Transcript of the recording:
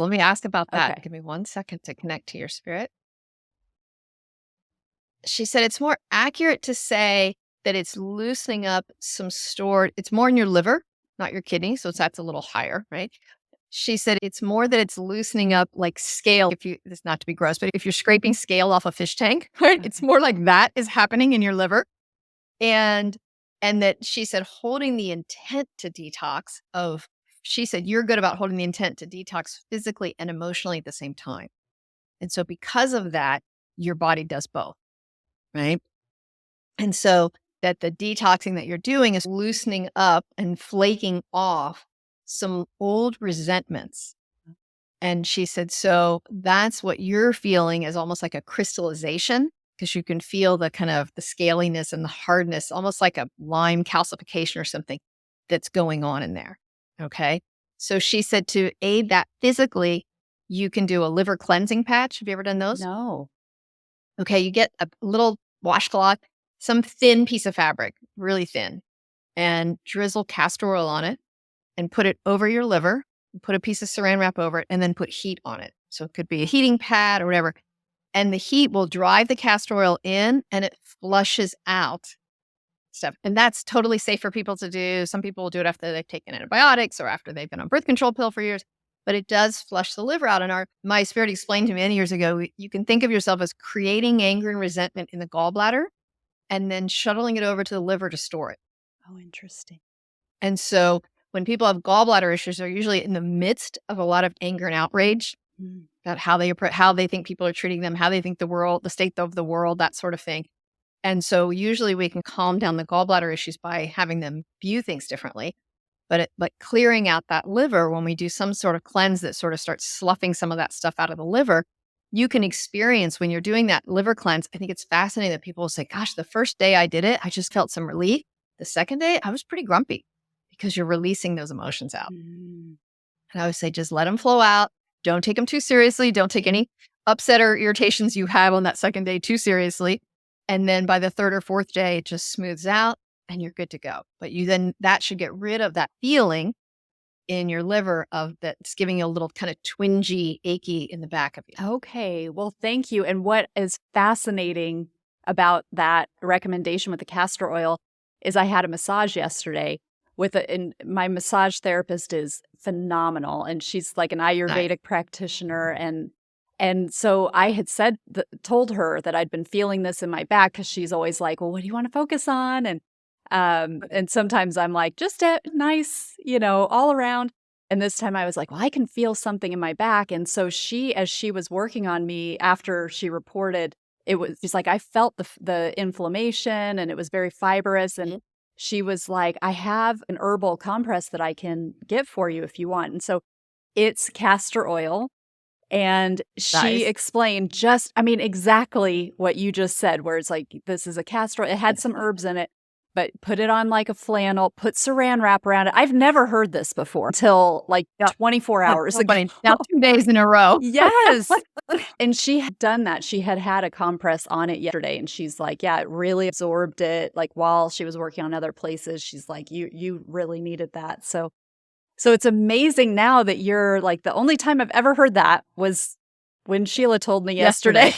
Let me ask about that. Okay. Give me 1 second to connect to your spirit. She said it's more accurate to say that it's loosening up it's more in your liver, not your kidney. So that's a little higher, right? She said it's more that it's loosening up like scale. This not to be gross, but if you're scraping scale off a fish tank, right? It's Okay. more like that is happening in your liver. And that she said holding the intent to detox she said you're good about holding the intent to detox physically and emotionally at the same time. And so because of that, your body does both, right? And so that the detoxing that you're doing is loosening up and flaking off some old resentments. And she said, so that's what you're feeling is almost like a crystallization because you can feel the kind of the scaliness and the hardness, almost like a lime calcification or something that's going on in there. Okay. So she said to aid that physically, you can do a liver cleansing patch. Have you ever done those? No. Okay. You get a little washcloth, some thin piece of fabric, really thin, and drizzle castor oil on it and put it over your liver, put a piece of saran wrap over it, and then put heat on it. So it could be a heating pad or whatever. And the heat will drive the castor oil in and it flushes out stuff. And that's totally safe for people to do. Some people will do it after they've taken antibiotics or after they've been on birth control pill for years. But it does flush the liver out. And my spirit explained to me many years ago, you can think of yourself as creating anger and resentment in the gallbladder and then shuttling it over to the liver to store it. Oh, interesting. And so when people have gallbladder issues, they're usually in the midst of a lot of anger and outrage about how they think people are treating them, how they think the state of the world, that sort of thing. And so usually we can calm down the gallbladder issues by having them view things differently. But clearing out that liver, when we do some sort of cleanse that sort of starts sloughing some of that stuff out of the liver, you can experience when you're doing that liver cleanse. I think it's fascinating that people will say, gosh, the first day I did it, I just felt some relief. The second day, I was pretty grumpy because you're releasing those emotions out. And I would say, just let them flow out. Don't take them too seriously. Don't take any upset or irritations you have on that second day too seriously. And then by the third or fourth day, it just smooths out and you're good to go. But that should get rid of that feeling in your liver of that's giving you a little kind of twingy, achy in the back of you. Okay. Well, thank you. And what is fascinating about that recommendation with the castor oil is I had a massage yesterday and my massage therapist is phenomenal. And she's like an Ayurvedic practitioner. And so I had told her that I'd been feeling this in my back because she's always like, well, what do you want to focus on? And sometimes I'm like, just nice, all around. And this time I was like, well, I can feel something in my back. And so as she was working on me after she reported, she's like, I felt the inflammation and it was very fibrous. And she was like, I have an herbal compress that I can get for you if you want. And so it's castor oil. And she explained exactly what you just said, where it's like, this is a castor oil. It had some herbs in it, but put it on like a flannel, put saran wrap around it. I've never heard this before until like 24 hours ago. Now 2 days in a row. Yes. And she had done that. She had a compress on it yesterday. And she's like, yeah, it really absorbed it. Like while she was working on other places, she's like, you really needed that. So it's amazing now that you're like, the only time I've ever heard that was when Sheila told me yesterday.